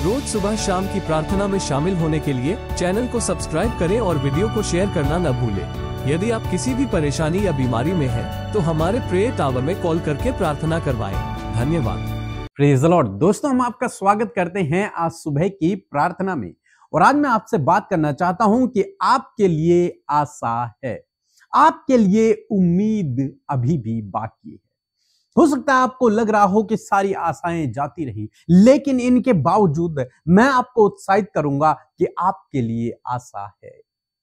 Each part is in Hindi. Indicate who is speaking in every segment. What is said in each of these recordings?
Speaker 1: रोज सुबह शाम की प्रार्थना में शामिल होने के लिए चैनल को सब्सक्राइब करें और वीडियो को शेयर करना न भूलें। यदि आप किसी भी परेशानी या बीमारी में हैं, तो हमारे प्रेयर टावर में कॉल करके प्रार्थना करवाएं। धन्यवाद।
Speaker 2: Praise the Lord. दोस्तों, हम आपका स्वागत करते हैं आज सुबह की प्रार्थना में। और आज मैं आपसे बात करना चाहता हूं कि आपके लिए आशा है, आपके लिए उम्मीद अभी भी बाकी है। हो सकता है आपको लग रहा हो कि सारी आशाएं जाती रही, लेकिन इनके बावजूद मैं आपको उत्साहित करूंगा कि आपके लिए आशा है।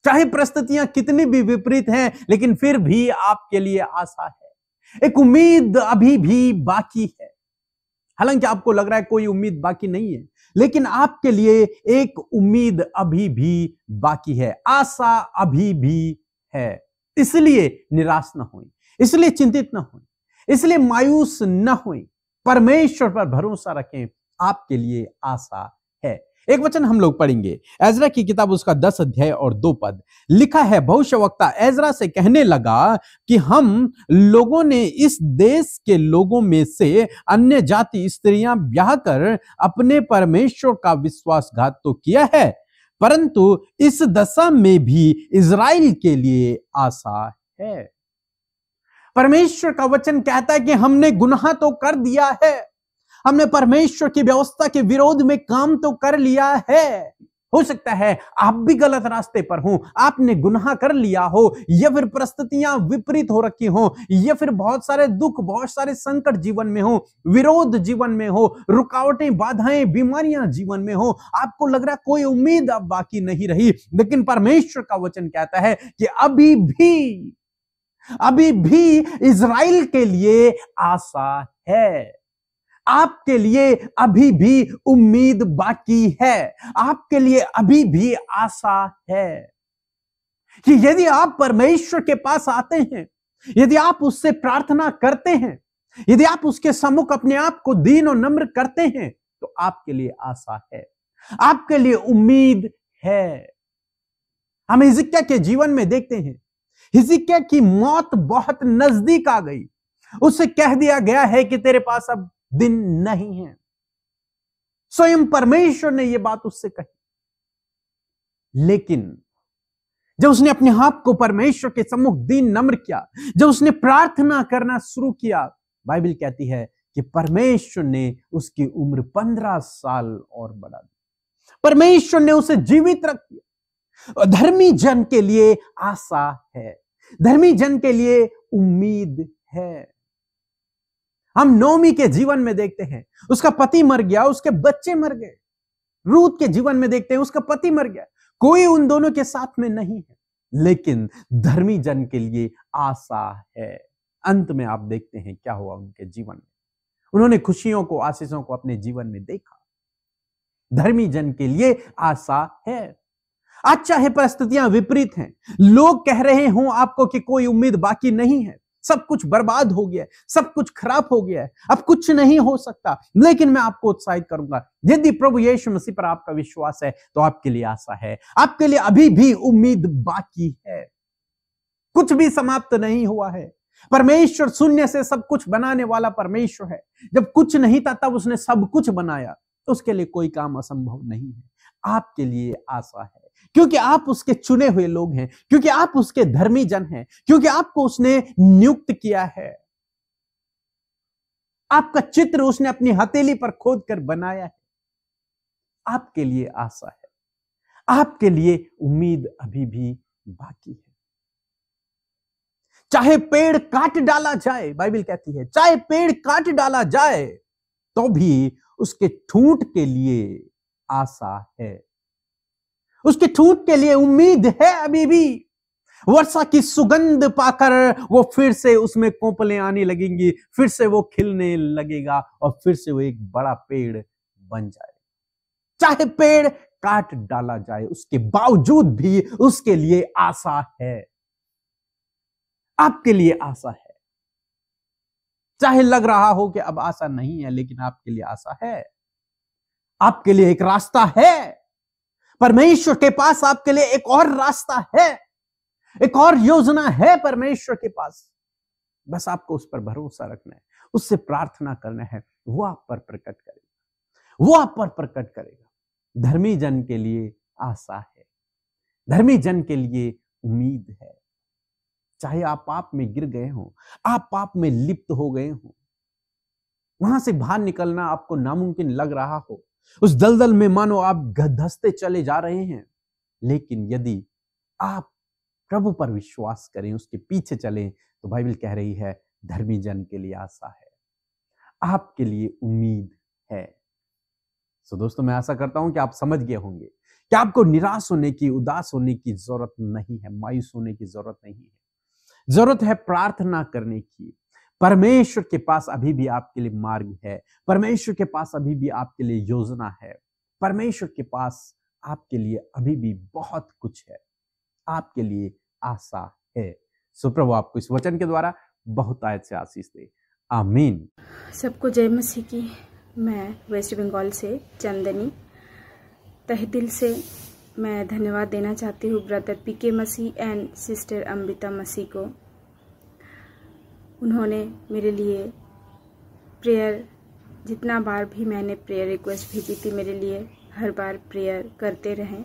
Speaker 2: चाहे परिस्थितियां कितनी भी विपरीत हैं, लेकिन फिर भी आपके लिए आशा है। एक उम्मीद अभी भी बाकी है। हालांकि आपको लग रहा है कोई उम्मीद बाकी नहीं है, लेकिन आपके लिए एक उम्मीद अभी भी बाकी है, आशा अभी भी है। इसलिए निराश न हों, इसलिए चिंतित न हों, इसलिए मायूस न हों। परमेश्वर पर भरोसा रखें, आपके लिए आशा है। एक वचन हम लोग पढ़ेंगे, एजरा की किताब उसका 10 अध्याय और 2 पद। लिखा है, भविष्यवक्ता एजरा से कहने लगा कि हम लोगों ने इस देश के लोगों में से अन्य जाति स्त्रियां ब्याह कर अपने परमेश्वर का विश्वासघात तो किया है, परंतु इस दशा में भी इजराइल के लिए आशा है। परमेश्वर का वचन कहता है कि हमने गुनाह तो कर दिया है, हमने परमेश्वर की व्यवस्था के विरोध में काम तो कर लिया है। हो सकता है आप भी गलत रास्ते पर हो, आपने गुनाह कर लिया हो, या फिर परिस्थितियां विपरीत हो रखी हो, या फिर बहुत सारे दुख, बहुत सारे संकट जीवन में हो, विरोध जीवन में हो, रुकावटें, बाधाएं, बीमारियां जीवन में हो। आपको लग रहा कोई उम्मीद अब बाकी नहीं रही, लेकिन परमेश्वर का वचन कहता है कि अभी भी इजराइल के लिए आशा है। आपके लिए अभी भी उम्मीद बाकी है, आपके लिए अभी भी आशा है कि यदि आप परमेश्वर के पास आते हैं, यदि आप उससे प्रार्थना करते हैं, यदि आप उसके सम्मुख अपने आप को दीन और नम्र करते हैं, तो आपके लिए आशा है, आपके लिए उम्मीद है। हम हिजकिय्याह के जीवन में देखते हैं, हिजकिय्याह की मौत बहुत नजदीक आ गई। उससे कह दिया गया है कि तेरे पास अब दिन नहीं है। स्वयं परमेश्वर ने यह बात उससे कही, लेकिन जब उसने अपने आप को परमेश्वर के सम्मुख दीन नम्र किया, जब उसने प्रार्थना करना शुरू किया, बाइबल कहती है कि परमेश्वर ने उसकी उम्र 15 साल और बढ़ा दी। परमेश्वर ने उसे जीवित रख दिया। धर्मी जन के लिए आशा है, धर्मी जन के लिए उम्मीद है। हम नोमी के जीवन में देखते हैं, उसका पति मर गया, उसके बच्चे मर गए। रूत के जीवन में देखते हैं, उसका पति मर गया, कोई उन दोनों के साथ में नहीं है, लेकिन धर्मी जन के लिए आशा है। अंत में आप देखते हैं क्या हुआ उनके जीवन में। उन्होंने खुशियों को, आशीषों को अपने जीवन में देखा। धर्मी जन के लिए आशा है। आज चाहे परिस्थितियां विपरीत हैं, लोग कह रहे हों आपको कि कोई उम्मीद बाकी नहीं है, सब कुछ बर्बाद हो गया है, सब कुछ खराब हो गया है, अब कुछ नहीं हो सकता, लेकिन मैं आपको उत्साहित करूंगा, यदि प्रभु यीशु मसीह पर आपका विश्वास है तो आपके लिए आशा है, आपके लिए अभी भी उम्मीद बाकी है। कुछ भी समाप्त नहीं हुआ है। परमेश्वर शून्य से सब कुछ बनाने वाला परमेश्वर है। जब कुछ नहीं था तब उसने सब कुछ बनाया, तो उसके लिए कोई काम असंभव नहीं है। आपके लिए आशा है, क्योंकि आप उसके चुने हुए लोग हैं, क्योंकि आप उसके धर्मी जन हैं, क्योंकि आपको उसने नियुक्त किया है। आपका चित्र उसने अपनी हथेली पर खोद कर बनाया है। आपके लिए आशा है, आपके लिए उम्मीद अभी भी बाकी है। चाहे पेड़ काट डाला जाए, बाइबल कहती है, चाहे पेड़ काट डाला जाए तो भी उसके ठूंठ के लिए आशा है, उसके ठूंठ के लिए उम्मीद है। अभी भी वर्षा की सुगंध पाकर वो फिर से उसमें कोपलें आने लगेंगी, फिर से वो खिलने लगेगा और फिर से वो एक बड़ा पेड़ बन जाए। चाहे पेड़ काट डाला जाए, उसके बावजूद भी उसके लिए आशा है। आपके लिए आशा है। चाहे लग रहा हो कि अब आशा नहीं है, लेकिन आपके लिए आशा है। आपके लिए एक रास्ता है। परमेश्वर के पास आपके लिए एक और रास्ता है, एक और योजना है परमेश्वर के पास। बस आपको उस पर भरोसा रखना है, उससे प्रार्थना करना है, वो आप पर प्रकट करेगा, वो आप पर प्रकट करेगा। धर्मी जन के लिए आशा है, धर्मी जन के लिए उम्मीद है। चाहे आप पाप में गिर गए हो, आप पाप में लिप्त हो गए हो, वहां से बाहर निकलना आपको नामुमकिन लग रहा हो, उस दलदल में मानो आप धंसते चले जा रहे हैं, लेकिन यदि आप प्रभु पर विश्वास करें, उसके पीछे चलें, तो बाइबल कह रही है धर्मी जन के लिए आशा है, आपके लिए उम्मीद है। सो दोस्तों, मैं आशा करता हूं कि आप समझ गए होंगे कि आपको निराश होने की, उदास होने की जरूरत नहीं है, मायूस होने की जरूरत नहीं है। जरूरत है प्रार्थना करने की। परमेश्वर के पास अभी भी आपके लिए मार्ग है, परमेश्वर के पास अभी भी आपके लिए योजना है, परमेश्वर के पास आपके लिए अभी भी बहुत कुछ है, आपके लिए आशा है। सो प्रभु आपको इस वचन के द्वारा बहुत आयत से आशीष दे। आमीन।
Speaker 3: सबको जय मसीह की। मैं वेस्ट बंगाल से चंदनी, तहे दिल से मैं धन्यवाद देना चाहती हूँ brother PK Masih and sister Amrita Masih को। उन्होंने मेरे लिए प्रेयर, जितना बार भी मैंने प्रेयर रिक्वेस्ट भेजी थी मेरे लिए, हर बार प्रेयर करते रहें।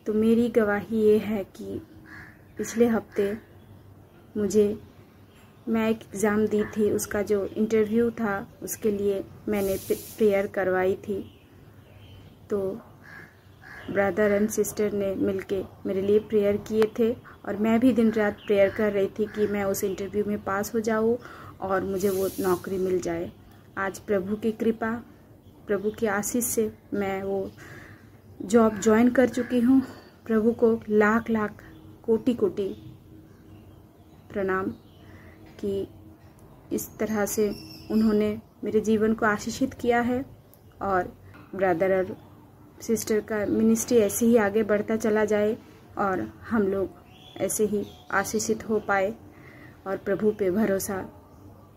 Speaker 3: तो मेरी गवाही ये है कि पिछले हफ्ते मैं एक एग्ज़ाम दी थी, उसका जो इंटरव्यू था उसके लिए मैंने प्रेयर करवाई थी। तो ब्रदर एंड सिस्टर ने मिलके मेरे लिए प्रेयर किए थे और मैं भी दिन रात प्रेयर कर रही थी कि मैं उस इंटरव्यू में पास हो जाऊँ और मुझे वो नौकरी मिल जाए। आज प्रभु की कृपा, प्रभु की आशीष से मैं वो जॉब ज्वाइन कर चुकी हूँ। प्रभु को लाख लाख कोटि कोटि प्रणाम कि इस तरह से उन्होंने मेरे जीवन को आशीषित किया है और ब्रदर और सिस्टर का मिनिस्ट्री ऐसे ही आगे बढ़ता चला जाए और हम लोग ऐसे ही आशीषित हो पाए और प्रभु पे भरोसा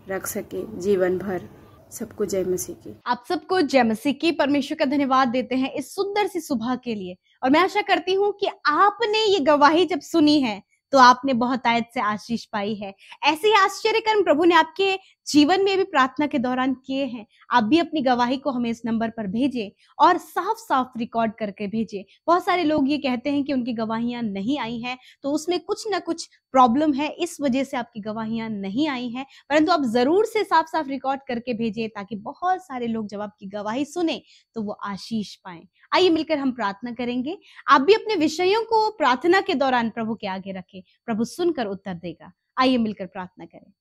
Speaker 3: रख सके जीवन भर। सबको जय मसीह की।
Speaker 4: आप सबको जय मसीह की। परमेश्वर का धन्यवाद देते हैं इस सुंदर सी सुबह के लिए और मैं आशा करती हूँ कि आपने ये गवाही जब सुनी है तो आपने बहुत आयत से आशीष पाई है। ऐसे ही आश्चर्य कर्म प्रभु ने आपके जीवन में भी प्रार्थना के दौरान किए हैं। आप भी अपनी गवाही को हमें इस नंबर पर भेजें और साफ साफ रिकॉर्ड करके भेजें। बहुत सारे लोग ये कहते हैं कि उनकी गवाहियां नहीं आई हैं, तो उसमें कुछ ना कुछ प्रॉब्लम है, इस वजह से आपकी गवाहियां नहीं आई हैं। परंतु आप जरूर से साफ साफ रिकॉर्ड करके भेजें ताकि बहुत सारे लोग जब आपकी गवाही सुने तो वो आशीष पाएं। आइए मिलकर हम प्रार्थना करेंगे। आप भी अपने विषयों को प्रार्थना के दौरान प्रभु के आगे रखें, प्रभु सुनकर उत्तर देगा। आइए मिलकर प्रार्थना करें।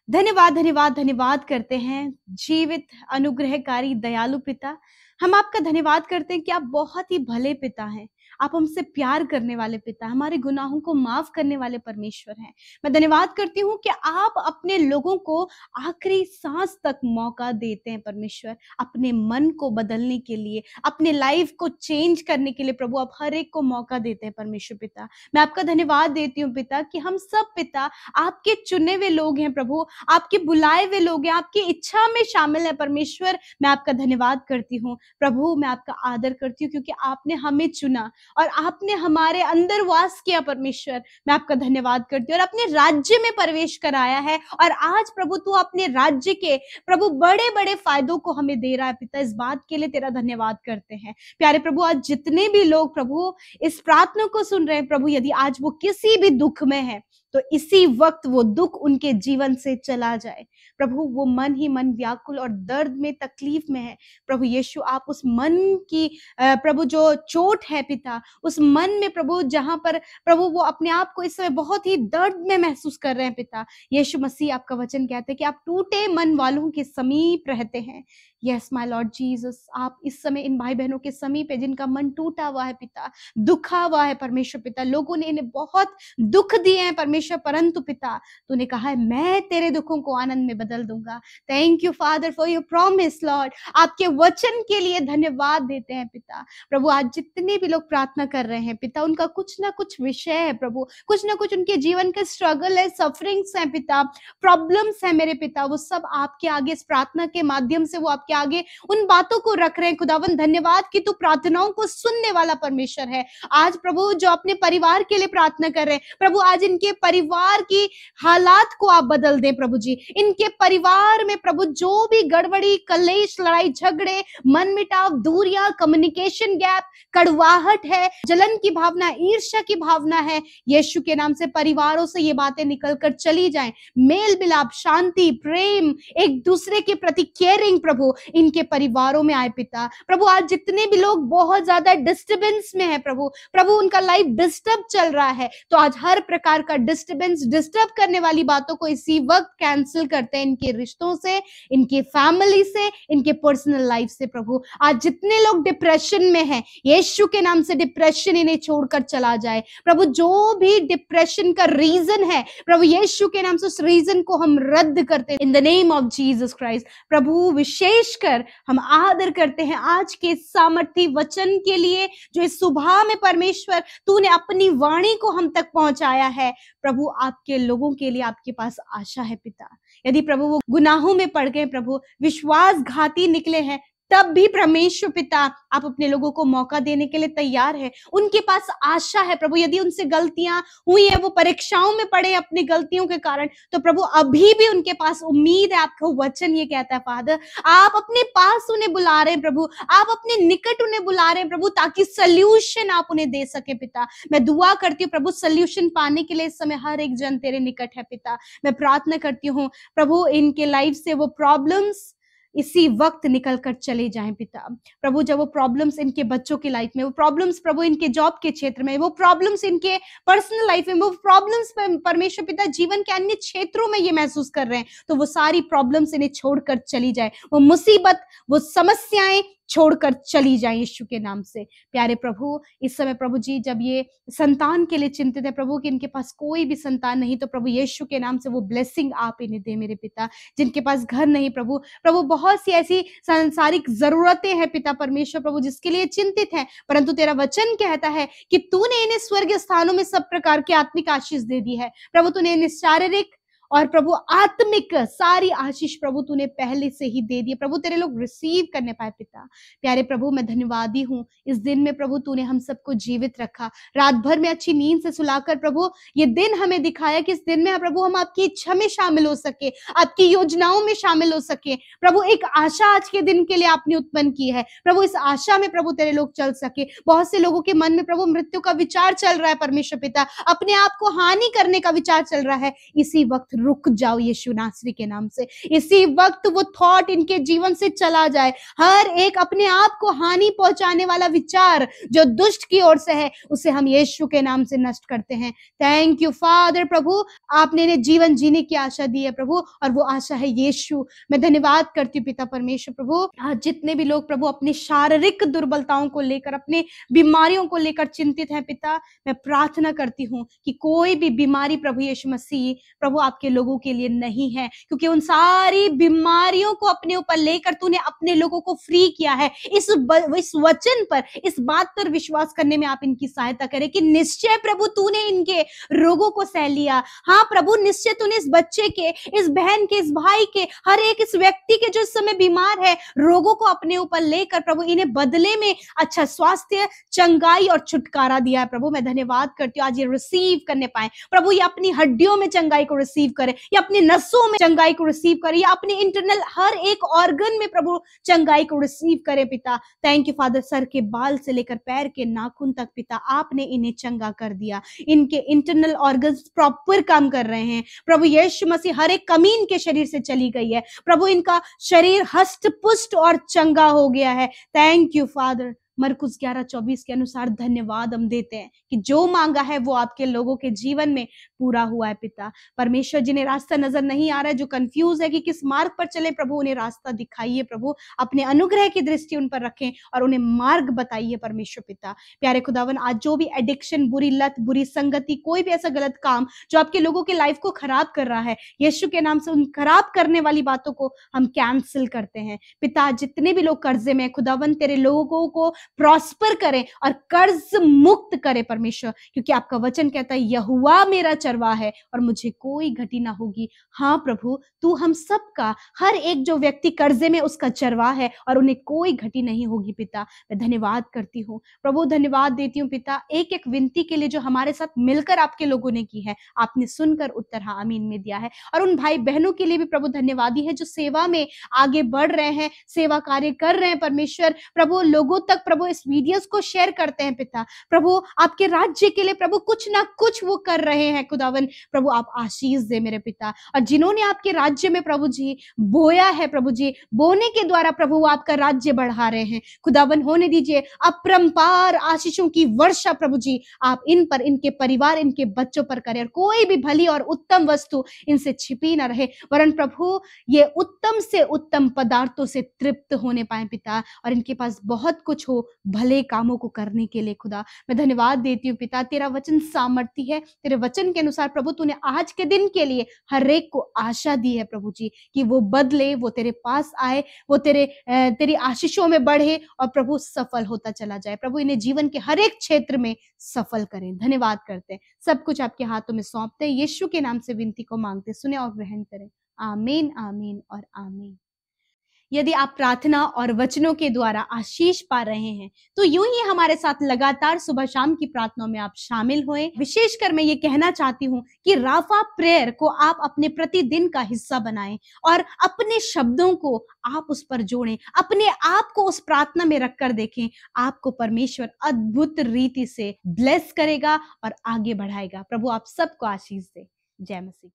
Speaker 4: धन्यवाद धन्यवाद धन्यवाद करते हैं जीवित अनुग्रहकारी दयालु पिता। हम आपका धन्यवाद करते हैं कि आप बहुत ही भले पिता हैं। आप हमसे प्यार करने वाले पिता, हमारे गुनाहों को माफ करने वाले परमेश्वर हैं। मैं धन्यवाद करती हूँ कि आप अपने लोगों को आखिरी सांस तक मौका देते हैं परमेश्वर, अपने मन को बदलने के लिए, अपने लाइफ को चेंज करने के लिए प्रभु आप हर एक को मौका देते हैं परमेश्वर पिता। मैं आपका धन्यवाद देती हूँ पिता कि हम सब पिता आपके चुने हुए लोग हैं प्रभु, आपके बुलाए हुए लोग हैं, आपकी इच्छा में शामिल है परमेश्वर। मैं आपका धन्यवाद करती हूँ प्रभु, मैं आपका आदर करती हूँ क्योंकि आपने हमें चुना और आपने हमारे अंदर वास किया परमेश्वर। मैं आपका धन्यवाद करती हूँ और अपने राज्य में प्रवेश कराया है और आज प्रभु तू अपने राज्य के प्रभु बड़े बड़े फायदों को हमें दे रहा है पिता। इस बात के लिए तेरा धन्यवाद करते हैं प्यारे प्रभु। आज जितने भी लोग प्रभु इस प्रार्थना को सुन रहे हैं प्रभु, यदि आज वो किसी भी दुख में है तो इसी वक्त वो दुख उनके जीवन से चला जाए प्रभु। वो मन ही मन व्याकुल और दर्द में, तकलीफ में है प्रभु यीशु, आप उस मन की प्रभु जो चोट है पिता, उस मन में प्रभु जहां पर प्रभु वो अपने आप को इस समय बहुत ही दर्द में महसूस कर रहे हैं पिता यीशु मसीह, आपका वचन कहते हैं कि आप टूटे मन वालों के समीप रहते हैं। यस माय लॉर्ड जीसस, आप इस समय इन भाई बहनों के समीप है जिनका मन टूटा हुआ है पिता, दुखा हुआ है परमेश्वर पिता। लोगों ने इन्हें बहुत दुख दिए हैं परमेश्वर, परंतु पिता तूने कहा है मैं तेरे दुखों को आनंद में बदल दूंगा। Thank you father for your promise Lord. आपके वचन के लिए धन्यवाद देते हैं पिता। प्रभु आज जितने भी लोग प्रार्थना कर रहे हैं पिता, उनका कुछ ना कुछ विषय है प्रभु, कुछ ना कुछ उनके जीवन का स्ट्रगल है, सफरिंग्स है पिता, प्रॉब्लम्स है मेरे पिता, वो सब आपके आगे इस प्रार्थना के माध्यम से वो आपके आपके आगे उन बातों को रख रहे हैं। खुदावन धन्यवाद कि तू प्रार्थनाओं को सुनने वाला परमेश्वर है। आज प्रभु जो अपने परिवार के लिए प्रार्थना कर रहे हैं, प्रभु आज इनके परिवार की हालात को आप बदल दें प्रभु जी। इनके परिवार में प्रभु जो भी गड़बड़ी, कलेश, लड़ाई झगड़े, मन मिटाव, दूरियां, कम्युनिकेशन गैप, कड़वाहट है, जलन की भावना, ईर्ष्या की भावना है, यीशु के नाम से परिवारों से ये बातें निकलकर चली जाएं। मेल मिलाप, शांति, प्रेम, एक दूसरे के प्रति केयरिंग प्रभु इनके परिवारों में आए पिता। प्रभु आज जितने भी लोग बहुत ज्यादा डिस्टर्बेंस में है प्रभु, प्रभु उनका लाइफ डिस्टर्ब चल रहा है, तो आज हर प्रकार का डिस्टर्बेंस, डिस्टर्ब करने वाली बातों को इसी वक्त कैंसिल करते हैं, इनके रिश्तों से, इनके फैमिली से, इनके पर्सनल लाइफ से प्रभु। आज जितने लोग डिप्रेशन में हैं, यीशु के नाम से डिप्रेशन इन्हें छोड़कर चला जाए प्रभु। जो भी डिप्रेशन का रीजन है प्रभु, यीशु के नाम से उस रीजन को हम रद्द करते हैं in the name of Jesus Christ. प्रभु विशेषकर हम आदर करते हैं आज के सामर्थी वचन के लिए, जो इस सुबह में परमेश्वर तूने अपनी वाणी को हम तक पहुंचाया है। प्रभु आपके लोगों के लिए आपके पास आशा है पिता। यदि प्रभु वो गुनाहों में पड़ गए प्रभु, विश्वासघाती निकले हैं, तब भी परमेश्वर पिता आप अपने लोगों को मौका देने के लिए तैयार है। उनके पास आशा है प्रभु। यदि उनसे गलतियां हुई है, वो परीक्षाओं में पड़े अपनी गलतियों के कारण, तो प्रभु अभी भी उनके पास उम्मीद है। आपका वचन ये कहता है फादर, आप अपने पास उन्हें बुला रहे हैं प्रभु, आप अपने निकट उन्हें बुला रहे हैं प्रभु, ताकि सोल्यूशन आप उन्हें दे सके पिता। मैं दुआ करती हूँ प्रभु, सोल्यूशन पाने के लिए इस समय हर एक जन तेरे निकट है पिता। मैं प्रार्थना करती हूँ प्रभु, इनके लाइफ से वो प्रॉब्लम्स इसी वक्त निकल कर चले जाएं पिता। प्रभु जब वो प्रॉब्लम्स इनके बच्चों की लाइफ में, वो प्रॉब्लम्स प्रभु इनके जॉब के क्षेत्र में, वो प्रॉब्लम्स इनके पर्सनल लाइफ में, वो प्रॉब्लम्स परमेश्वर पिता जीवन के अन्य क्षेत्रों में ये महसूस कर रहे हैं, तो वो सारी प्रॉब्लम्स इन्हें छोड़कर चली जाए। वो मुसीबत, वो समस्याएं छोड़कर चली जाए यीशु के नाम से। प्यारे प्रभु, इस समय प्रभु जी जब ये संतान के लिए चिंतित है प्रभु कि इनके पास कोई भी संतान नहीं, तो प्रभु यीशु के नाम से वो ब्लेसिंग आप इन्हें दे मेरे पिता। जिनके पास घर नहीं प्रभु, प्रभु बहुत सी ऐसी सांसारिक जरूरतें हैं पिता परमेश्वर प्रभु जिसके लिए चिंतित है, परंतु तेरा वचन कहता है कि तूने इन्हें स्वर्गीय स्थानों में सब प्रकार की आत्मिक आशीष दे दी है प्रभु। तूने इन्हें शारीरिक और प्रभु आत्मिक सारी आशीष प्रभु तूने पहले से ही दे दिए प्रभु, तेरे लोग रिसीव करने पाए पिता। प्यारे प्रभु, मैं धन्यवादी हूँ इस दिन में प्रभु तूने हम सबको जीवित रखा, रात भर में अच्छी नींद से सुलाकर प्रभु ये दिन हमें दिखाया कि इस दिन में प्रभु हम आपकी इच्छा में शामिल हो सके, आपकी योजनाओं में शामिल हो सके प्रभु। एक आशा आज के दिन के लिए आपने उत्पन्न की है प्रभु, इस आशा में प्रभु तेरे लोग चल सके। बहुत से लोगों के मन में प्रभु मृत्यु का विचार चल रहा है परमेश्वर पिता, अपने आप को हानि करने का विचार चल रहा है, इसी वक्त रुक जाओ यीशु नासरी के नाम से। इसी वक्त वो थॉट इनके जीवन से चला जाए। हर एक अपने आप को हानि पहुंचाने वाला विचार जो दुष्ट की ओर से है, उसे हम यीशु के नाम से नष्ट करते हैं। थैंक यू फादर प्रभु, आपने इन्हें जीवन जीने की आशा दी है प्रभु, और वो आशा है यीशु। मैं धन्यवाद करती हूँ पिता परमेश्वर प्रभु। आज जितने भी लोग प्रभु अपनी शारीरिक दुर्बलताओं को लेकर, अपने बीमारियों को लेकर चिंतित हैं पिता, मैं प्रार्थना करती हूँ कि कोई भी बीमारी प्रभु यीशु मसीह प्रभु आपके लोगों के लिए नहीं है, क्योंकि उन सारी बीमारियों को अपने ऊपर लेकर तूने अपने लोगों को फ्री किया है। इस वचन पर, इस बात पर विश्वास करने में आप इनकी सहायता करें कि निश्चय प्रभु तूने इनके रोगों को सह लिया। हाँ प्रभु, निश्चय तूने इस बच्चे के, इस बहन के, इस भाई के, हर एक इस व्यक्ति के जो इस समय बीमार है, रोगों को अपने ऊपर लेकर प्रभु इन्हें बदले में अच्छा स्वास्थ्य, चंगाई और छुटकारा दिया है प्रभु। मैं धन्यवाद करती हूँ आज ये रिसीव करने पाए प्रभु, ये अपनी हड्डियों में चंगाई को रिसीव करे, या अपने नसों में चंगाई को रिसीव करे, या अपने इंटरनल हर एक ऑर्गन में प्रभु चंगाई को रिसीव करे पिता। थैंक यू फादर, सर के बाल से लेकर पैर के नाखून तक पिता आपने इन्हें चंगा कर दिया। इनके इंटरनल ऑर्गन्स प्रॉपर काम कर रहे हैं प्रभु यीशु मसीह। हर एक कमी इनके शरीर से चली गई है प्रभु, इनका शरीर हष्ट पुष्ट और चंगा हो गया है। Thank you father. मरकुस 11:24 के अनुसार धन्यवाद हम देते हैं कि जो मांगा है वो आपके लोगों के जीवन में पूरा हुआ है पिता परमेश्वर। जिन्हें रास्ता नजर नहीं आ रहा है, जो कंफ्यूज है कि किस मार्ग पर चले, प्रभु उन्हें रास्ता दिखाइए प्रभु, अपने अनुग्रह की दृष्टि उन पर रखें और उन्हें मार्ग बताइए परमेश्वर पिता। प्यारे खुदावन, आज जो भी एडिक्शन, बुरी लत, बुरी संगति, कोई भी ऐसा गलत काम जो आपके लोगों के लाइफ को खराब कर रहा है, यीशु के नाम से उन खराब करने वाली बातों को हम कैंसिल करते हैं पिता। जितने भी लोग कर्जे में, खुदावन तेरे लोगों को प्रॉस्पर करें और कर्ज मुक्त करें परमेश्वर, क्योंकि आपका वचन कहता है यहोवा मेरा चरवाहा है और मुझे कोई घटी ना होगी। हाँ प्रभु, तू हम सबका, हर एक जो व्यक्ति कर्जे में उसका चरवाहा है और उन्हें कोई घटी नहीं होगी। पिता मैं धन्यवाद करती हूँ प्रभु, धन्यवाद देती हूँ पिता, एक एक विनती के लिए जो हमारे साथ मिलकर आपके लोगों ने की है, आपने सुनकर उत्तर हाँ आमीन में दिया है। और उन भाई बहनों के लिए भी प्रभु धन्यवादी है जो सेवा में आगे बढ़ रहे हैं, सेवा कार्य कर रहे हैं परमेश्वर। प्रभु लोगों तक प्रभु इस वीडियोस को शेयर करते हैं पिता, प्रभु आपके राज्य के लिए प्रभु कुछ ना कुछ वो कर रहे हैं खुदावन। प्रभु आप आशीष दे मेरे पिता, और जिन्होंने आपके राज्य में प्रभु जी बोया है प्रभु जी, बोने के द्वारा प्रभु आपका राज्य बढ़ा रहे हैं खुदावन। होने दीजिए अपरंपार आशीषों की वर्षा प्रभु जी आप इन पर, इनके परिवार, इनके बच्चों पर करें, और कोई भी भली और उत्तम वस्तु इनसे छिपी ना रहे, वरन प्रभु ये उत्तम से उत्तम पदार्थों से तृप्त होने पाए पिता, और इनके पास बहुत कुछ हो भले कामों को करने के लिए। खुदा मैं धन्यवाद देती हूँ पिता, तेरा वचन सामर्थ्य है, तेरे वचन के अनुसार प्रभु तूने आज के दिन के लिए हर एक को आशा दी है प्रभु जी, कि वो बदले, वो तेरे पास आए, वो तेरी आशीषों में बढ़े और प्रभु सफल होता चला जाए। प्रभु इन्हें जीवन के हर एक क्षेत्र में सफल करें। धन्यवाद करते हैं, सब कुछ आपके हाथों में सौंपते हैं, यीशु के नाम से विनती को मांगते, सुने और ग्रहण करें। आमीन आमीन और आमीन। यदि आप प्रार्थना और वचनों के द्वारा आशीष पा रहे हैं तो यूं ही हमारे साथ लगातार सुबह शाम की प्रार्थनाओं में आप शामिल होएं। विशेषकर मैं ये कहना चाहती हूं कि राफा प्रेयर को आप अपने प्रतिदिन का हिस्सा बनाएं और अपने शब्दों को आप उस पर जोड़ें, अपने आप को उस प्रार्थना में रखकर देखें। आपको परमेश्वर अद्भुत रीति से ब्लेस करेगा और आगे बढ़ाएगा। प्रभु आप सबको आशीष दे। जय मसीह।